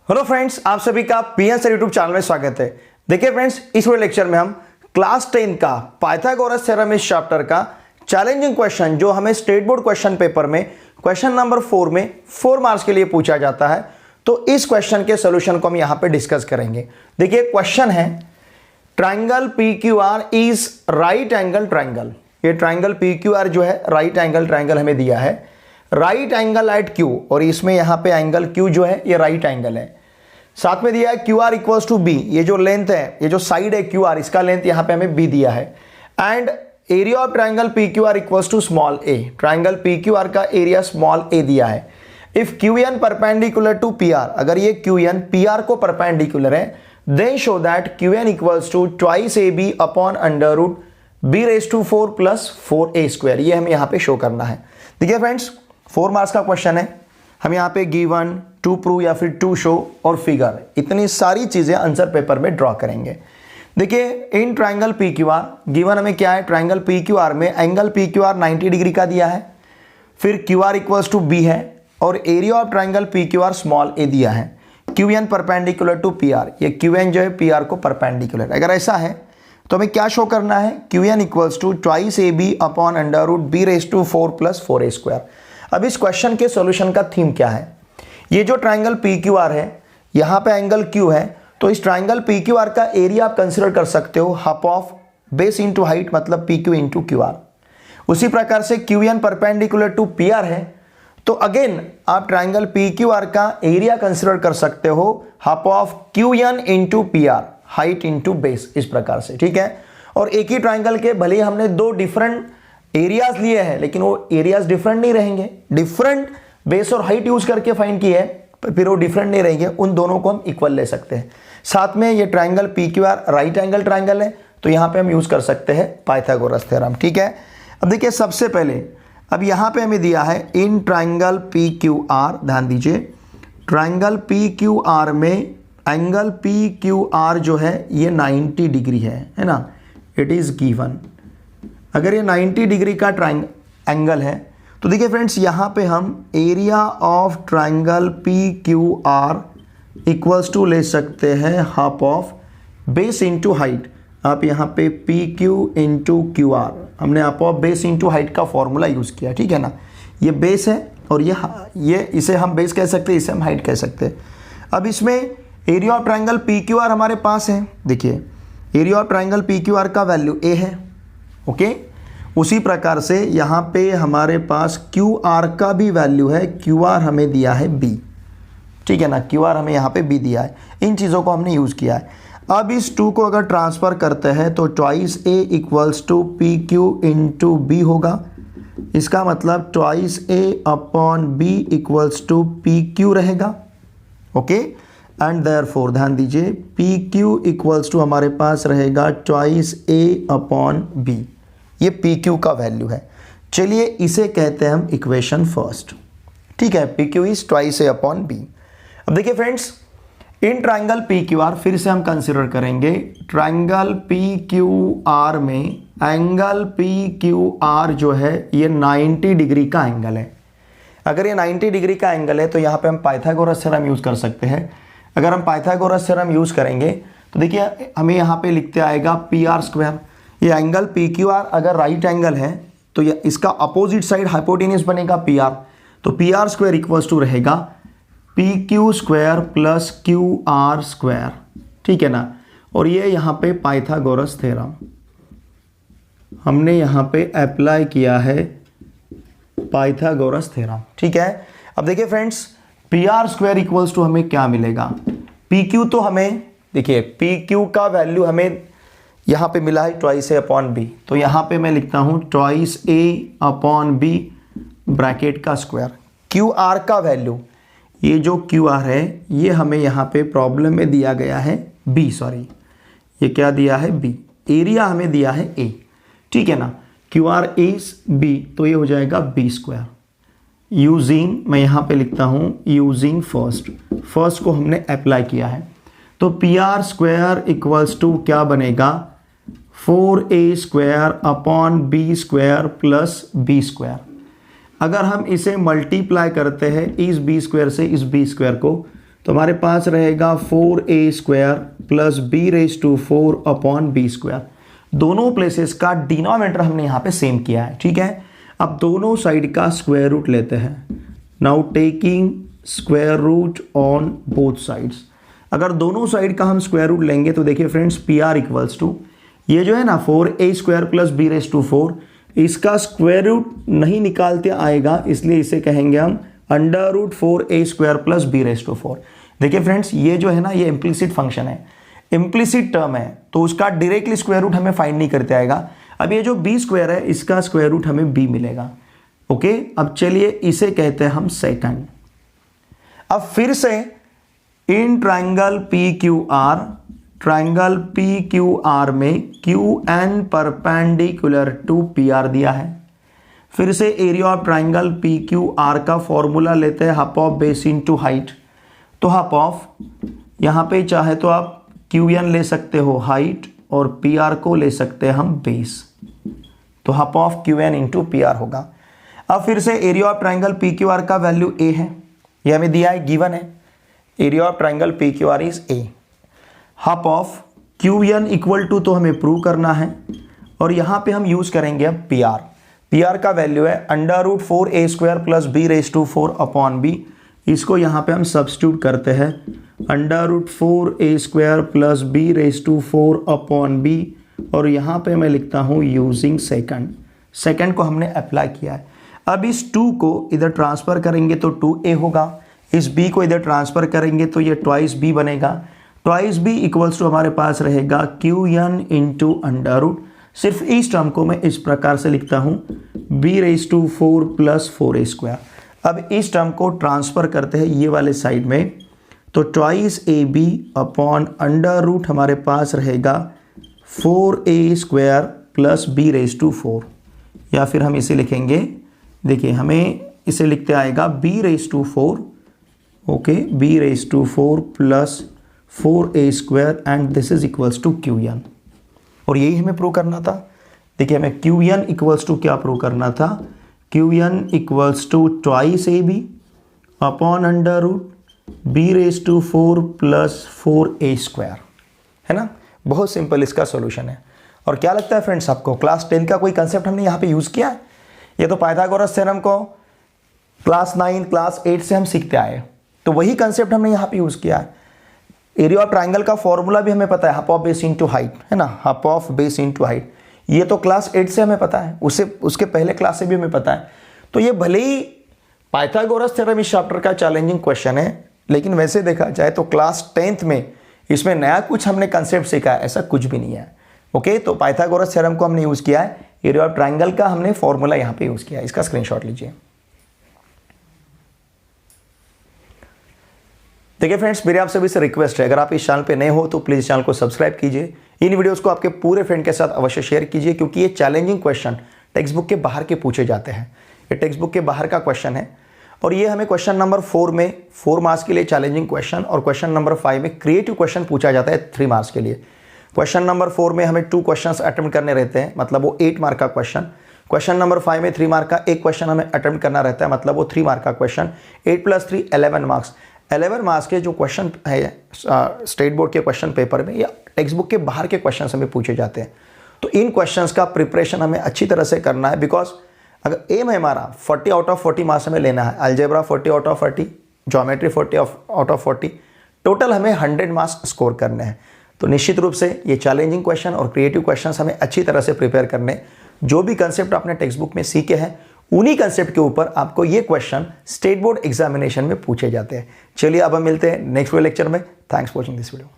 Hello friends, आप सभी का पीएन सर यूट्यूब चैनल में स्वागत है। देखिए फ्रेंड्स, इस वीडियो लेक्चर में हम क्लास 10 का पाइथागोरस थ्योरम इस चैप्टर का चैलेंजिंग क्वेश्चन जो हमें स्टेट बोर्ड क्वेश्चन पेपर में क्वेश्चन नंबर 4 में 4 मार्क्स के लिए पूछा जाता है, तो इस क्वेश्चन के सोल्यूशन को हम यहां पे डिस्कस करेंगे। देखिए क्वेश्चन है, triangle PQR is right angle triangle. ये ट्राइंगल PQR जो है राइट एंगल ट्राइंगल हमें दिया है, राइट एंगल एट Q, और इसमें यहां पे एंगल Q जो है ये राइट एंगल है। साथ में दिया है QR इक्वल्स टू B, ये जो लेंथ है, ये जो साइड है QR, इसका लेंथ यहां पे हमें B दिया है। And area of triangle PQR equals to small a, triangle PQR का एरिया स्मॉल a दिया है। If QN perpendicular to PR, अगर ये QN PR को परपेंडिकुलर है, then show that QN equals to twice AB upon under root B⁴ plus 4a²। ये हमें यहां पे शो करना है। देखिए फ्रेंड्स, 4 मार्क्स का क्वेश्चन है। हम यहाँ पे गिवन, टू प्रूव या फिर टू शो और फिगर, इतनी सारी चीजें आंसर पेपर में ड्रॉ करेंगे। देखिए इन ट्राइंगल PQR गिवन हमें क्या है, ट्राइंगल PQR में एंगल PQR 90 डिग्री का दिया है, फिर QR इक्वल्स टू B है, और area of triangle PQR small a दिया है। QN परपेंडिकुलर टू PR, ये QN जो है PR को परपेंडिकुलर। अगर ऐसा है तो हमें क्या शो करना है, QN equals to twice AB upon under root B⁴ plus 4a²। अब इस क्वेश्चन के सॉल्यूशन का थीम क्या है, ये जो ट्राइंगल PQR है, यहां पे एंगल Q है, तो इस ट्राइंगल PQR का एरिया आप कंसीडर कर सकते हो half of base into height, मतलब PQ इंटू QR। उसी प्रकार से QN परपेंडिकुलर टू PR है, तो अगेन आप ट्राइंगल PQR का एरिया कंसीडर कर सकते हो half of QN into PR, height into base, इस प्रकार से, ठीक है। और एक ही ट्राइंगल के भले ही हमने दो डिफरेंट एरियाज लिए हैं, लेकिन वो एरियाज डिफरेंट नहीं रहेंगे। डिफरेंट बेस और हाइट यूज करके फाइंड किए हैं, फिर वो डिफरेंट नहीं रहेंगे, उन दोनों को हम इक्वल ले सकते हैं। साथ में ये triangle PQR right angle triangle है, तो यहां पे हम यूज कर सकते हैं पाइथागोरस थ्योरम, ठीक है। अब देखिए सबसे पहले, अब यहां पे हमें दिया है इन ट्राइंगल PQR, ध्यान दीजिए, ट्राइंगल PQR में एंगल PQR जो है ये 90 डिग्री है ना, इट इज गिवन। अगर ये 90 डिग्री का एंगल है, तो देखिए फ्रेंड्स, यहाँ पे हम area of triangle PQR equals to ले सकते हैं half of base into height. आप यहाँ पे PQ इंटू QR, हमने half of base into height का फॉर्मूला यूज़ किया, ठीक है ना। ये बेस है और ये इसे हम बेस कह सकते हैं, इसे हम हाइट कह सकते हैं। अब इसमें एरिया ऑफ ट्राइंगल PQR हमारे पास है। देखिए एरिया ऑफ ट्राइंगल PQR का वैल्यू A है, ओके। उसी प्रकार से यहाँ पे हमारे पास QR का भी वैल्यू है, QR हमें दिया है B, ठीक है ना, QR हमें यहाँ पे B दिया है। इन चीज़ों को हमने यूज़ किया है। अब इस 2 को अगर ट्रांसफ़र करते हैं तो twice A equals to PQ into B होगा। इसका मतलब twice A upon B equals to PQ रहेगा, ओके। एंड देयरफॉर ध्यान दीजिए, PQ इक्वल्स टू हमारे पास रहेगा ट्वाइस A अपॉन B, ये PQ का वैल्यू है। चलिए इसे कहते हैं हम इक्वेशन फर्स्ट, ठीक है। PQ is twice A upon B। अब देखिए फ्रेंड्स, इन ट्राइंगल PQR फिर से हम कंसिडर करेंगे, ट्राइंगल PQR में एंगल PQR जो है ये 90 डिग्री का एंगल है। अगर ये 90 डिग्री का एंगल है, तो यहाँ पे हम पाइथागोरस थ्योरम यूज कर सकते हैं। अगर हम पाइथागोरस थ्योरम यूज करेंगे तो देखिए हमें यहाँ पे लिखते आएगा PR²। ये एंगल PQR अगर राइट एंगल है, तो ये इसका अपोजिट साइड हाइपोटेन्यूस बनेगा PR, तो PR² इक्वल्स टू रहेगा PQ² प्लस QR², ठीक है ना। और ये यहाँ पे पाइथागोरस थ्योरम हमने यहाँ पे अप्लाई किया है, पाइथागोरस थ्योरम, ठीक है। अब देखिए फ्रेंड्स, PR² इक्वल्स टू हमें क्या मिलेगा, PQ तो हमें, देखिए PQ का वैल्यू हमें यहाँ पे मिला है ट्वाइस A अपॉन B, तो यहाँ पे मैं लिखता हूँ twice A upon B bracket का स्क्वायर। QR का वैल्यू, ये जो QR है ये हमें यहाँ पे प्रॉब्लम में दिया गया है B, सॉरी ये क्या दिया है B, एरिया हमें दिया है A, ठीक है ना। QR इज B, तो ये हो जाएगा B²। यूजिंग, मैं यहाँ पे लिखता हूँ यूजिंग फर्स्ट को हमने अप्लाई किया है, तो PR² इक्वल्स टू क्या बनेगा, 4a² upon B² plus B²। अगर हम इसे मल्टीप्लाई करते हैं इस B² से इस B² को, तो हमारे पास रहेगा 4a² plus b⁴ upon b²। दोनों प्लेसेस का डिनोमिनेटर हमने यहाँ पे सेम किया है, ठीक है। अब दोनों साइड का स्क्वायर रूट लेते हैं। Now taking square root on both sides. अगर दोनों साइड का हम स्क्वायर रूट लेंगे तो देखिए फ्रेंड्स, PR इक्वल्स टू ये जो है ना 4a² प्लस b⁴, इसका स्क्वायर रूट नहीं निकालते आएगा, इसलिए इसे कहेंगे हम √4a² प्लस b⁴। देखिए फ्रेंड्स, ये जो है ना, ये इम्प्लिसिट फंक्शन है, इम्प्लिसिट टर्म है, तो उसका डायरेक्टली स्क्वायर रूट हमें फाइंड नहीं करते आएगा। अब ये जो b² है, इसका स्क्वायर रूट हमें b मिलेगा। ओके, अब चलिए इसे कहते हैं हम सेकंड। अब फिर से इन ट्राइंगल PQR में QN परपेंडिकुलर टू PR दिया है। फिर से एरिया ऑफ ट्राइंगल PQR का फॉर्मूला लेते हैं, half of base into height. तो हाफ ऑफ, यहाँ पे चाहे तो आप QN ले सकते हो हाइट, और PR को ले सकते हैं हम बेस, तो half of QN into PR होगा। अब फिर से एरिया ऑफ ट्राइंगल PQR का वैल्यू A है, ये हमें दिया है, गिवन है। Area of triangle PQR is A। Half of QN equal to, तो हमें प्रूव करना है, और यहाँ पे हम यूज करेंगे अब PR का वैल्यू है √4a² plus b⁴ upon b। इसको यहाँ पे हम सब्स्टिट्यूट करते हैं, √4a² plus b⁴ upon b, और यहाँ पे मैं लिखता हूँ यूजिंग सेकंड को हमने अप्लाई किया है। अब इस 2 को इधर ट्रांसफर करेंगे तो 2a होगा, इस b को इधर ट्रांसफर करेंगे तो ये ट्वाइस b बनेगा। ट्वाइस b इक्वल्स टू हमारे पास रहेगा QN इंटू √। सिर्फ इस टर्म को मैं इस प्रकार से लिखता हूँ, b⁴ प्लस 4a²। अब इस टर्म को ट्रांसफर करते हैं ये वाले साइड में, तो ट्वाइस AB अपॉन √, हमारे पास रहेगा 4a² प्लस b⁴, या फिर हम इसे लिखेंगे, देखिए हमें इसे लिखते आएगा b⁴, okay, b⁴ plus 4a² and this is equals to QN। और यही हमें प्रूव करना था। देखिए हमें QN इक्वल्स टू क्या प्रूव करना था, QN equals to twice AB upon b⁴ plus 4a², है ना। बहुत सिंपल इसका सॉल्यूशन है। और क्या लगता है फ्रेंड्स आपको, क्लास 10 का कोई कंसेप्ट हमने यहाँ पे यूज़ किया है? ये तो पाइथागोरस थ्योरम को क्लास 9 क्लास 8 से हम सीखते आए, तो वही कंसेप्ट हमने यहाँ पे यूज़ किया है। एरिया ऑफ ट्राइंगल का फॉर्मूला भी हमें पता है, half of base into height, है ना, half of base into height. ये तो क्लास 8 से हमें पता है, उसके पहले क्लास से भी हमें पता है। तो ये भले ही पाइथागोरस थ्योरम इस चैप्टर का चैलेंजिंग क्वेश्चन है, लेकिन वैसे देखा जाए तो क्लास 10th में इसमें नया कुछ हमने कंसेप्ट सीखा है, ऐसा कुछ भी नहीं है। ओके, तो पाइथागोरस थ्योरम को हमने यूज़ किया है, एरिया ऑफ ट्राइंगल का हमने फॉर्मूला यहाँ पे यूज़ किया है। इसका स्क्रीनशॉट लीजिए। देखिए फ्रेंड्स, मेरे आप सभी से रिक्वेस्ट है, अगर आप इस चैनल पे नए हो तो प्लीज़ चैनल को सब्सक्राइब कीजिए। इन वीडियोस को आपके पूरे फ्रेंड के साथ अवश्य शेयर कीजिए, क्योंकि ये चैलेंजिंग क्वेश्चन टेक्स्ट बुक के बाहर के पूछे जाते हैं। ये टेक्स्ट बुक के बाहर का क्वेश्चन है, और ये हमें क्वेश्चन नंबर 4 में 4 मार्क्स के लिए चैलेंजिंग क्वेश्चन, और क्वेश्चन नंबर 5 में क्रिएटिव क्वेश्चन पूछा जाता है 3 मार्क्स के लिए। क्वेश्चन नंबर 4 में हमें 2 क्वेश्चंस अटेम्प्ट करने रहते हैं, मतलब वो 8 मार्क का क्वेश्चन। क्वेश्चन नंबर 5 में 3 मार्क का एक क्वेश्चन हमें अटेम्प्ट करना रहता है, मतलब वो 3 मार्क का क्वेश्चन। 8 + 3 11 मार्क्स। 11 मार्क्स के जो क्वेश्चन है स्टेट बोर्ड के क्वेश्चन पेपर में या टेक्स्ट बुक के बाहर के क्वेश्चन हमें पूछे जाते हैं। तो इन क्वेश्चंस का प्रिपरेशन हमें अच्छी तरह से करना है, बिकॉज अगर एम है हमारा 40 आउट ऑफ 40 मार्क्स हमें लेना है, algebra 40 out of 40, geometry 40 out of 40, total हमें 100 मार्क्स स्कोर करने हैं। तो निश्चित रूप से ये चैलेंजिंग क्वेश्चन और क्रिएटिव क्वेश्चन हमें अच्छी तरह से प्रिपेयर करने। जो भी कंसेप्ट आपने टेक्स्ट बुक में सीखे हैं, उन्हीं कंसेप्ट के ऊपर आपको ये क्वेश्चन स्टेट बोर्ड एग्जामिनेशन में पूछे जाते हैं। चलिए अब हम मिलते हैं नेक्स्ट लेक्चर में। Thanks for watching this video.